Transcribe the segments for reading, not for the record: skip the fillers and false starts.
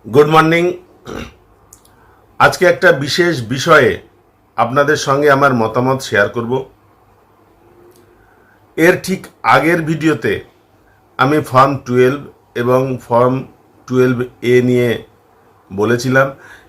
Good morning. আজকে একটা বিশেষ বিষয়ে আপনাদের সঙ্গে আমার মতামত শেয়ার করব। এর ঠিক আগের ভিডিওতে আমি ফর্ম 12 এবং ফর্ম 12A নিয়ে বলেছিলাম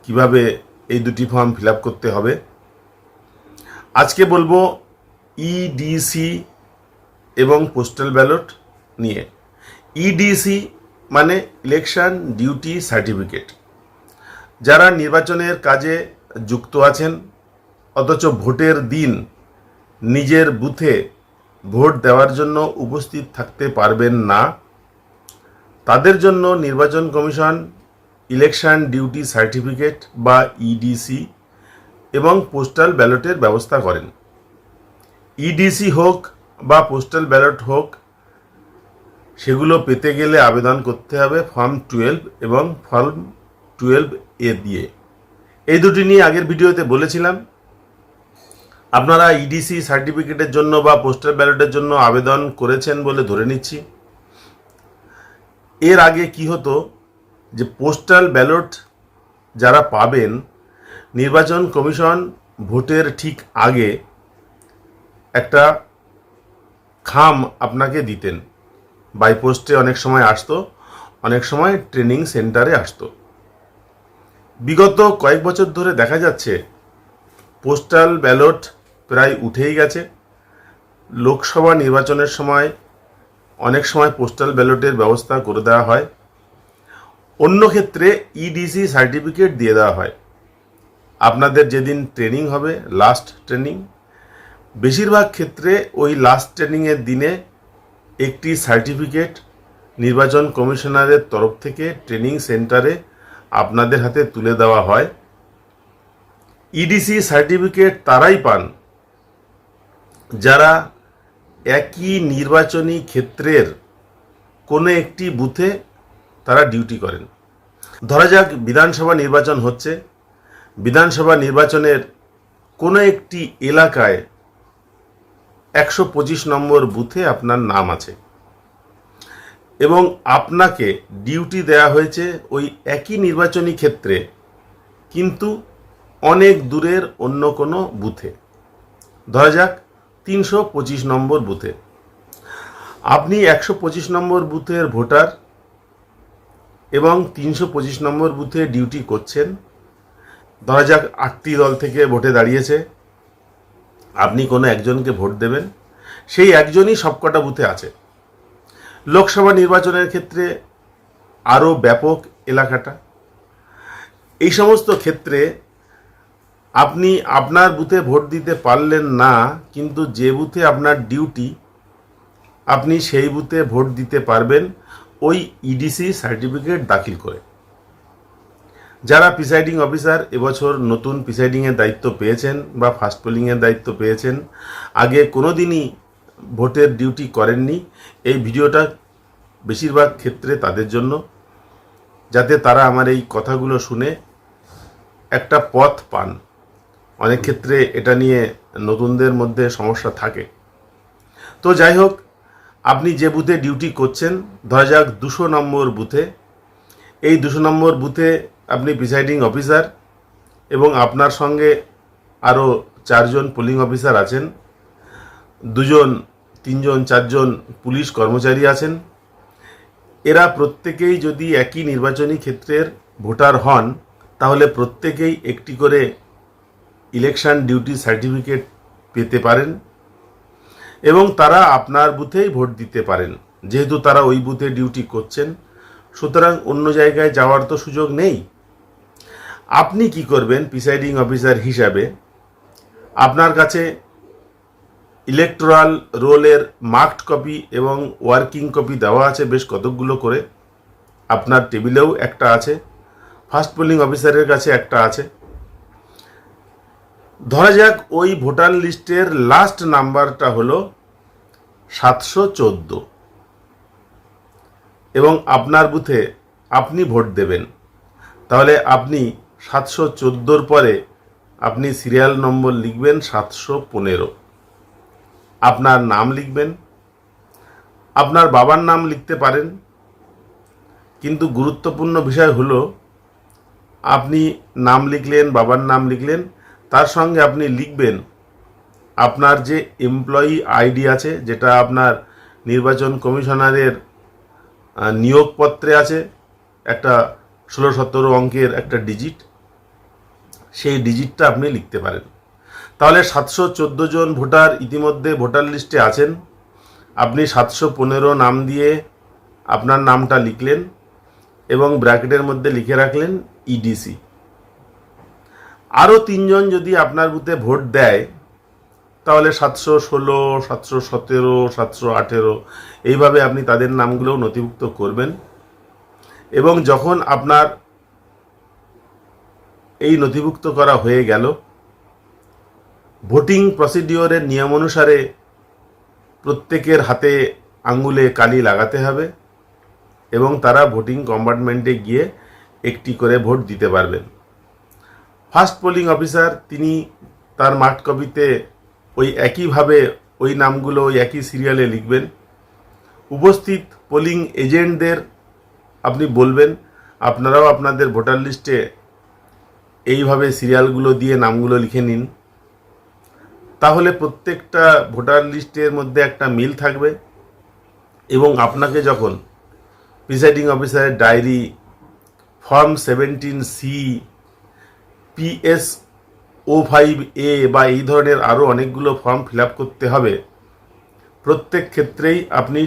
কিভাবে এই দুটি ফর্ম ফিল আপ করতে হবে। আজকে বলবো ইডিসি এবং পোস্টাল ব্যালট নিয়ে। ইডিসি মানে ইলেকশন ডিউটি সার্টিফিকেট। যারা নির্বাচনের কাজে যুক্ত আছেন অথচ ভোটের দিন নিজের বুথে ভোট দেওয়ার জন্য উপস্থিত থাকতে পারবেন না, তাদের জন্য নির্বাচন কমিশন ইলেকশন ডিউটি সার্টিফিকেট বা ইডিসি এবং পোস্টাল ব্যালটের ব্যবস্থা করেন। ইডিসি হোক বা পোস্টাল ব্যালট হোক, সেগুলো পেতে গেলে আবেদন করতে হবে ফর্ম 12 এবং ফর্ম 12A দিয়ে। এই দুটি নিয়ে আগের ভিডিওতে বলেছিলাম। আপনারা ইডিসি সার্টিফিকেটের জন্য বা পোস্টাল ব্যালটের জন্য আবেদন করেছেন বলে ধরে নিচ্ছি। এর আগে কি হতো যে পোস্টাল ব্যালট যারা পাবেন, নির্বাচন কমিশন ভোটের ঠিক আগে একটা খাম আপনাকে দিতেন। বাই পোস্টে অনেক সময় আসতো, অনেক সময় ট্রেনিং সেন্টারে আসতো। বিগত কয়েক বছর ধরে দেখা যাচ্ছে পোস্টাল ব্যালট প্রায় উঠেই গেছে। লোকসভা নির্বাচনের সময় অনেক সময় পোস্টাল ব্যালটের ব্যবস্থা করে দেওয়া হয়, অন্য ক্ষেত্রে ইডিসি সার্টিফিকেট দিয়ে দেওয়া হয়। আপনাদের যেদিন ট্রেনিং হবে, লাস্ট ট্রেনিং, বেশিরভাগ ক্ষেত্রে ওই লাস্ট ট্রেনিংয়ের দিনে একটি সার্টিফিকেট নির্বাচন কমিশনারের তরফ থেকে ট্রেনিং সেন্টারে আপনাদের হাতে তুলে দেওয়া হয়। ইডিসি সার্টিফিকেট তারাই পান যারা একই নির্বাচনী ক্ষেত্রের কোনো একটি বুথে তারা ডিউটি করেন। ধরা যাক বিধানসভা নির্বাচন হচ্ছে, বিধানসভা নির্বাচনের কোনো একটি এলাকায় 125 নম্বর বুথে আপনার নাম আছে এবং আপনাকে ডিউটি দেয়া হয়েছে ওই একই নির্বাচনী ক্ষেত্রে, কিন্তু অনেক দূরের অন্য কোনো বুথে। ধরা যাক 325 নম্বর বুথে। আপনি 125 নম্বর বুথের ভোটার এবং 325 নম্বর বুথে ডিউটি করছেন। ধরা যাক 8টি দল থেকে ভোটে দাঁড়িয়েছে, আপনি কোনো একজনকে ভোট দেবেন, সেই একজনই সবকটা বুথে আছে। লোকসভা নির্বাচনের ক্ষেত্রে আরও ব্যাপক এলাকাটা। এই সমস্ত ক্ষেত্রে আপনি আপনার বুথে ভোট দিতে পারলেন না, কিন্তু যে বুথে আপনার ডিউটি আপনি সেই বুথে ভোট দিতে পারবেন ওই ইডিসি সার্টিফিকেট দাখিল করে। যারা প্রিসাইডিং অফিসার এবছর নতুন প্রিসাইডিংয়ের দায়িত্ব পেয়েছেন বা ফার্স্ট পোলিংয়ের দায়িত্ব পেয়েছেন, আগে কোনো দিনই ভোটের ডিউটি করেননি, এই ভিডিওটা বেশিরভাগ ক্ষেত্রে তাদের জন্য, যাতে তারা আমার এই কথাগুলো শুনে একটা পথ পান। অনেক ক্ষেত্রে এটা নিয়ে নতুনদের মধ্যে সমস্যা থাকে। তো যাই হোক, আপনি যে বুথে ডিউটি করছেন, ধরা যাক 200 নম্বর বুথে, এই 200 নম্বর বুথে আপনি প্রিসাইডিং অফিসার এবং আপনার সঙ্গে আরও 4 জন পোলিং অফিসার আছেন, 2 জন 3 জন 4 জন পুলিশ কর্মচারী আছেন। এরা প্রত্যেকেই যদি একই নির্বাচনী ক্ষেত্রের ভোটার হন, তাহলে প্রত্যেকেই একটি করে ইলেকশন ডিউটি সার্টিফিকেট পেতে পারেন এবং তারা আপনার বুথেই ভোট দিতে পারেন। যেহেতু তারা ওই বুথে ডিউটি করছেন, সুতরাং অন্য জায়গায় যাওয়ার তো সুযোগ নেই। আপনি কি করবেন প্রিসাইডিং অফিসার হিসাবে? আপনার কাছে ইলেকটোরাল রোলের মার্কড কপি এবং ওয়ার্কিং কপি দেওয়া আছে বেশ কতকগুলো করে। আপনার টেবিলেও একটা আছে, ফার্স্ট পোলিং অফিসারের কাছে একটা আছে। ধরা যাক ওই ভোটার লিস্টের লাস্ট নাম্বারটা হলো 714 এবং আপনার বুথে আপনি ভোট দেবেন। তাহলে আপনি 714 পরে আপনি সিরিয়াল নম্বর লিখবেন 715, আপনার নাম লিখবেন, আপনার বাবার নাম লিখতে পারেন, কিন্তু গুরুত্বপূর্ণ বিষয় হলো আপনি নাম লিখলেন, বাবার নাম লিখলেন, তার সঙ্গে আপনি লিখবেন আপনার যে এমপ্লয়ি আইডি আছে, যেটা আপনার নির্বাচন কমিশনারের নিয়োগপত্রে আছে, একটা 16-17 অঙ্কের একটা ডিজিট, সেই ডিজিটটা আপনি লিখতে পারেন। তাহলে 714 জন ভোটার ইতিমধ্যে ভোটার লিস্টে আছেন। আপনি 715 নাম দিয়ে আপনার নামটা লিখলেন এবং ব্র্যাকেটের মধ্যে লিখে রাখলেন ইডিসি। আরও 3 জন যদি আপনার বুথে ভোট দেয়, তাহলে 716, 717, 718 এইভাবে আপনি তাদের নামগুলোও নথিভুক্ত করবেন। এবং যখন আপনার এই নথিভুক্ত করা হয়ে গেল, ভোটিং প্রসিডিওরের নিয়ম অনুসারে প্রত্যেকের হাতে আঙ্গুলে কালি লাগাতে হবে এবং তারা ভোটিং কম্পার্টমেন্টে গিয়ে একটি করে ভোট দিতে পারবেন। ফার্স্ট পোলিং অফিসার তিনি তার মার্কড কপিতে ওই একইভাবে ওই নামগুলো ওই একই সিরিয়ালে লিখবেন। উপস্থিত পোলিং এজেন্টদের আপনি বলবেন আপনারাও আপনাদের ভোটার লিস্টে এইভাবে সিরিয়ালগুলো দিয়ে নামগুলো লিখে নিন। তাহলে প্রত্যেকটা ভোটার লিস্টের মধ্যে একটা মিল থাকবে এবং আপনাকে যখন প্রিসাইডিং অফিসারের ডায়েরি, ফর্ম 17C, PSO5A বা এই ধরনের আরও অনেকগুলো ফর্ম ফিল আপ করতে হবে, প্রত্যেক ক্ষেত্রেই আপনি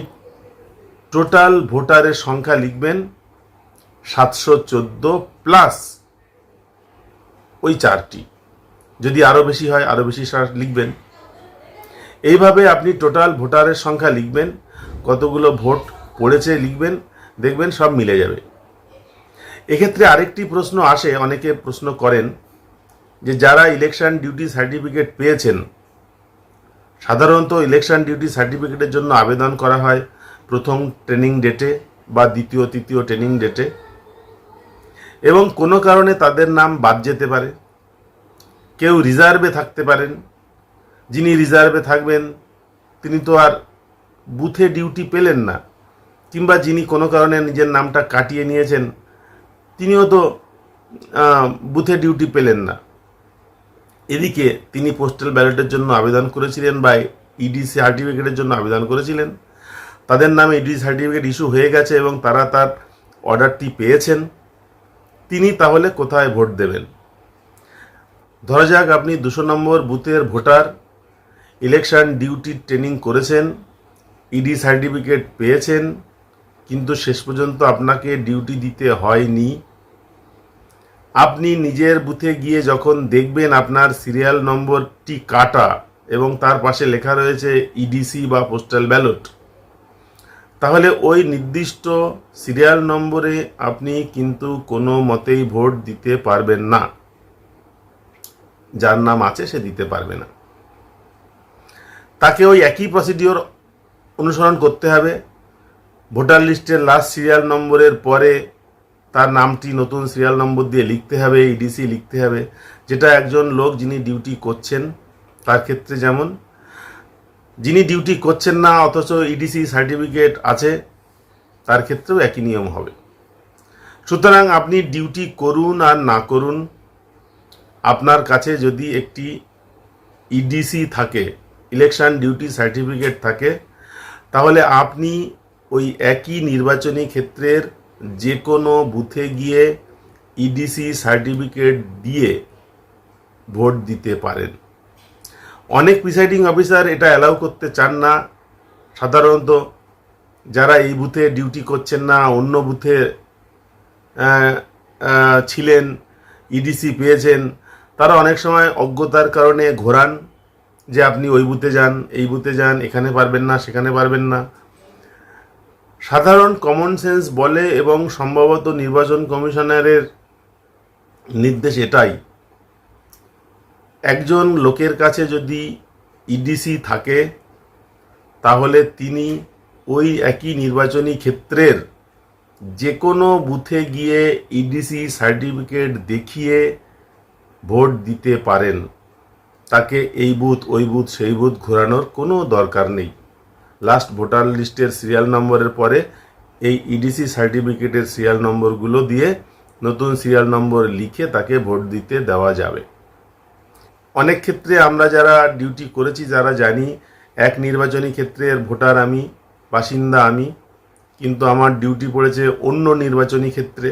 টোটাল ভোটারের সংখ্যা লিখবেন 714 প্লাস ওই 4টি, যদি আরও বেশি হয় আরও বেশি লিখবেন। এইভাবে আপনি টোটাল ভোটারের সংখ্যা লিখবেন, কতগুলো ভোট পড়েছে লিখবেন, দেখবেন সব মিলে যাবে। এক্ষেত্রে আরেকটি প্রশ্ন আসে, অনেকে প্রশ্ন করেন যে যারা ইলেকশন ডিউটি সার্টিফিকেট পেয়েছেন, সাধারণত ইলেকশন ডিউটি সার্টিফিকেটের জন্য আবেদন করা হয় প্রথম ট্রেনিং ডেটে বা দ্বিতীয় তৃতীয় ট্রেনিং ডেটে, এবং কোনো কারণে তাদের নাম বাদ যেতে পারে। কেউ রিজার্ভে থাকতে পারেন। যিনি রিজার্ভে থাকবেন তিনি তো আর বুথে ডিউটি পেলেন না, কিংবা যিনি কোনো কারণে নিজের নামটা কাটিয়ে নিয়েছেন তিনিও তো বুথে ডিউটি পেলেন না। এদিকে তিনি পোস্টাল ব্যালটের জন্য আবেদন করেছিলেন বা ইডিসি সার্টিফিকেটের জন্য আবেদন করেছিলেন, তাদের নামে ইডিসি সার্টিফিকেট ইস্যু হয়ে গেছে এবং তারা তার অর্ডারটি পেয়েছেন। তিনি তাহলে কোথায় ভোট দেবেন? ধরা যাক আপনি 200 নম্বর বুথের ভোটার, ইলেকশন ডিউটি ট্রেনিং করেছেন, ইডি সার্টিফিকেট পেয়েছেন, কিন্তু শেষ পর্যন্ত আপনাকে ডিউটি দিতে হয়নি। আপনি নিজের বুথে গিয়ে যখন দেখবেন আপনার সিরিয়াল নম্বরটি কাটা এবং তার পাশে লেখা রয়েছে ইডিসি বা পোস্টাল ব্যালট, তাহলে ওই নির্দিষ্ট সিরিয়াল নম্বরে আপনি কিন্তু কোনো মতেই ভোট দিতে পারবেন না। যার নাম আছে সে দিতে পারবে না। তাকে ওই একই প্রসিডিওর অনুসরণ করতে হবে। ভোটার লিস্টের লাস্ট সিরিয়াল নম্বরের পরে তার নামটি নতুন সিরিয়াল নম্বর দিয়ে লিখতে হবে, ইডিসি লিখতে হবে, যেটা একজন লোক যিনি ডিউটি করছেন তার ক্ষেত্রে যেমন, যিনি ডিউটি করছেন না অথচ ইডিসি সার্টিফিকেট আছে তার ক্ষেত্রেও একই নিয়ম হবে। সুতরাং আপনি ডিউটি করুন আর না করুন, আপনার কাছে যদি একটি ইডিসি থাকে, ইলেকশন ডিউটি সার্টিফিকেট থাকে, তাহলে আপনি ওই একই নির্বাচনী ক্ষেত্রের যে কোনো বুথে গিয়ে ইডিসি সার্টিফিকেট দিয়ে ভোট দিতে পারেন। অনেক প্রিসাইডিং অফিসার এটা অ্যালাউ করতে চান না। সাধারণত যারা এই বুথে ডিউটি করছেন না, অন্য বুথে ছিলেন, ইডিসি পেয়েছেন, তারা অনেক সময় অজ্ঞতার কারণে ঘোরান যে আপনি ওই বুথে যান, এই বুথে যান, এখানে পারবেন না, সেখানে পারবেন না। সাধারণ কমন সেন্স বলে এবং সম্ভবত নির্বাচন কমিশনারের নির্দেশ এটাই, একজন লোকের কাছে যদি ইডিসি থাকে তাহলে তিনি ওই একই নির্বাচনী ক্ষেত্রের যে কোনো বুথে গিয়ে ইডিসি সার্টিফিকেট দেখিয়ে ভোট দিতে পারেন। তাকে এই বুথ ওই বুথ সেই বুথ ঘোরানোর কোনো দরকার নেই। লাস্ট ভোটার লিস্টের সিরিয়াল নম্বরের পরে এই ইডিসি সার্টিফিকেটের সিরিয়াল নম্বরগুলো দিয়ে নতুন সিরিয়াল নম্বর লিখে তাকে ভোট দিতে দেওয়া যাবে। অনেক ক্ষেত্রে আমরা যারা ডিউটি করেছি যারা জানি, এক নির্বাচনী ক্ষেত্রের ভোটার আমি, বাসিন্দা আমি, কিন্তু আমার ডিউটি পড়েছে অন্য নির্বাচনী ক্ষেত্রে।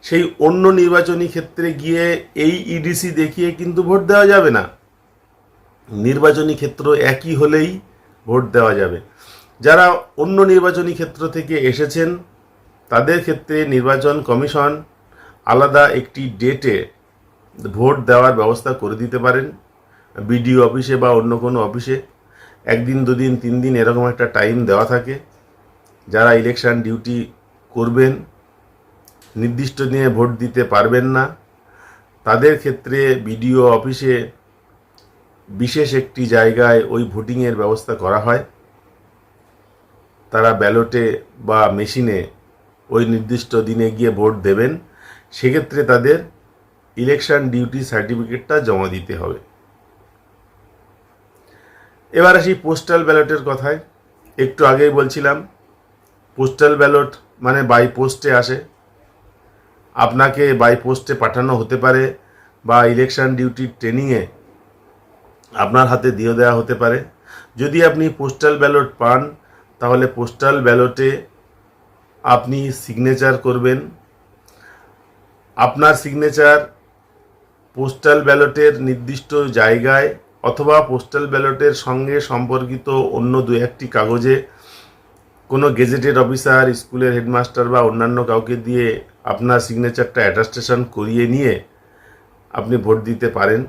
সেই অন্য নির্বাচনী ক্ষেত্রে গিয়ে এই ইডিসি দেখিয়ে কিন্তু ভোট দেওয়া যাবে না। নির্বাচনী ক্ষেত্র একই হলেই ভোট দেওয়া যাবে। যারা অন্য নির্বাচনী ক্ষেত্র থেকে এসেছেন তাদের ক্ষেত্রে নির্বাচন কমিশন আলাদা একটি ডেটে ভোট দেওয়ার ব্যবস্থা করে দিতে পারেন। বিডিও অফিসে বা অন্য কোনো অফিসে 1 দিন 2 দিন 3 দিন এরকম একটা টাইম দেওয়া থাকে। যারা ইলেকশন ডিউটি করবেন, নির্দিষ্ট দিনে ভোট দিতে পারবেন না, তাদের ক্ষেত্রে বিডিও অফিসে বিশেষ একটি জায়গায় ওই ভোটিংয়ের ব্যবস্থা করা হয়। তারা ব্যালটে বা মেশিনে ওই নির্দিষ্ট দিনে গিয়ে ভোট দেবেন। সেক্ষেত্রে তাদের ইলেকশন ডিউটি সার্টিফিকেটটা জমা দিতে হবে। এবার আসি পোস্টাল ব্যালটের কথায়। একটু আগেই বলছিলাম পোস্টাল ব্যালট মানে বাই পোস্টে আসে। আপনাকে বাই পোস্টে পাঠানো হতে পারে বা ইলেকশন ডিউটির ট্রেনিংয়ে আপনার হাতে দিয়ে দেওয়া হতে পারে। যদি আপনি পোস্টাল ব্যালট পান তাহলে পোস্টাল ব্যালটে আপনি সিগনেচার করবেন। আপনার সিগনেচার পোস্টাল ব্যালটের নির্দিষ্ট জায়গায় অথবা পোস্টাল ব্যালটের সঙ্গে সম্পর্কিত অন্য 2-1টি কাগজে কোনো গেজেটেড অফিসার, স্কুলের হেডমাস্টার বা অন্যান্য কাউকে দিয়ে আপনার সিগনেচারটা অ্যাটাস্টেশন করিয়ে নিয়ে আপনি ভোট দিতে পারেন।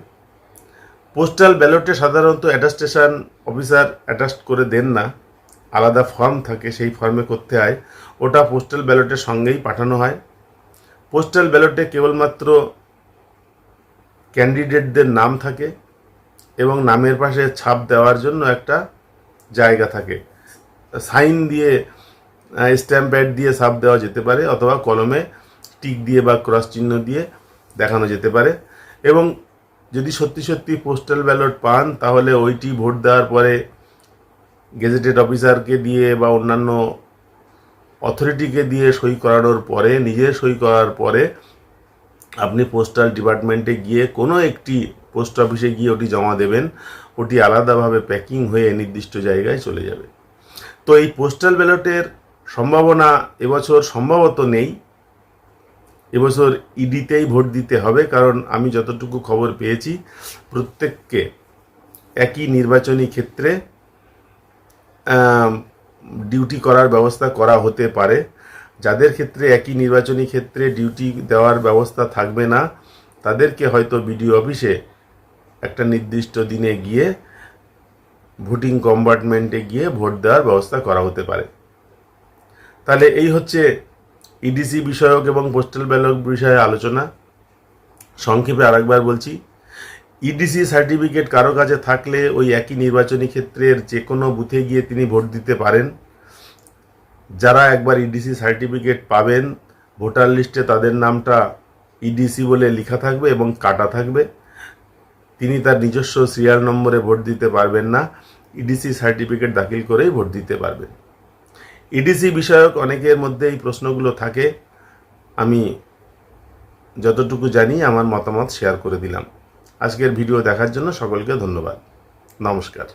পোস্টাল ব্যালটে সাধারণত অ্যাটাস্টেশন অফিসার অ্যাটাস্ট করে দেন না, আলাদা ফর্ম থাকে, সেই ফর্মে করতে হয়। ওটা পোস্টাল ব্যালটের সঙ্গেই পাঠানো হয়। পোস্টাল ব্যালটে কেবলমাত্র ক্যান্ডিডেটদের নাম থাকে এবং নামের পাশে ছাপ দেওয়ার জন্য একটা জায়গা থাকে। সাইন দিয়ে, স্ট্যাম্প প্যাড দিয়ে ছাপ দেওয়া যেতে পারে অথবা কলমে টিক দিয়ে বা ক্রস চিহ্ন দিয়ে দেখানো যেতে পারে। এবং যদি সত্যি সত্যি পোস্টাল ব্যালট পান তাহলে ওইটি ভোট দেওয়ার পরে গেজেটেড অফিসারকে দিয়ে বা অন্যান্য অথরিটিকে দিয়ে সই করানোর পরে, নিজে সই করার পরে আপনি পোস্টাল ডিপার্টমেন্টে গিয়ে কোনো একটি পোস্ট অফিসে গিয়ে ওটি জমা দেবেন। ওটি আলাদাভাবে প্যাকিং হয়ে নির্দিষ্ট জায়গায় চলে যাবে। তো এই পোস্টাল ব্যালটের সম্ভাবনা এবছর সম্ভবত নেই। এবছর ইডিতেই ভোট দিতে হবে, কারণ আমি যতটুকু খবর পেয়েছি প্রত্যেককে একই নির্বাচনী ক্ষেত্রে ডিউটি করার ব্যবস্থা করা হতে পারে। যাদের ক্ষেত্রে একই নির্বাচনী ক্ষেত্রে ডিউটি দেওয়ার ব্যবস্থা থাকবে না তাদেরকে হয়তো বিডিও অফিসে একটা নির্দিষ্ট দিনে গিয়ে ভোটিং কম্পার্টমেন্টে গিয়ে ভোট দেওয়ার ব্যবস্থা করা হতে পারে। তাহলে এই হচ্ছে ইডিসি বিষয়ক এবং পোস্টাল ব্যালট বিষয়ে আলোচনা। সংক্ষেপে আরেকবার বলছি, ইডিসি সার্টিফিকেট কারো কাছে থাকলে ওই একই নির্বাচনী ক্ষেত্রের যে কোনো বুথে গিয়ে তিনি ভোট দিতে পারেন। যারা একবার ইডিসি সার্টিফিকেট পাবেন ভোটার লিস্টে তাদের নামটা ইডিসি বলে লেখা থাকবে এবং কাটা থাকবে। তিনি তার নিজস্ব সিরিয়াল নম্বরে ভোট দিতে পারবেন না, ইডিসি সার্টিফিকেট দাখিল করেই ভোট দিতে পারবেন। ইডিসি বিষয়ক অনেকের মধ্যে এই প্রশ্নগুলো থাকে। আমি যতটুকু জানি আমার মতামত শেয়ার করে দিলাম। আজকের ভিডিও দেখার জন্য সকলকে ধন্যবাদ। নমস্কার।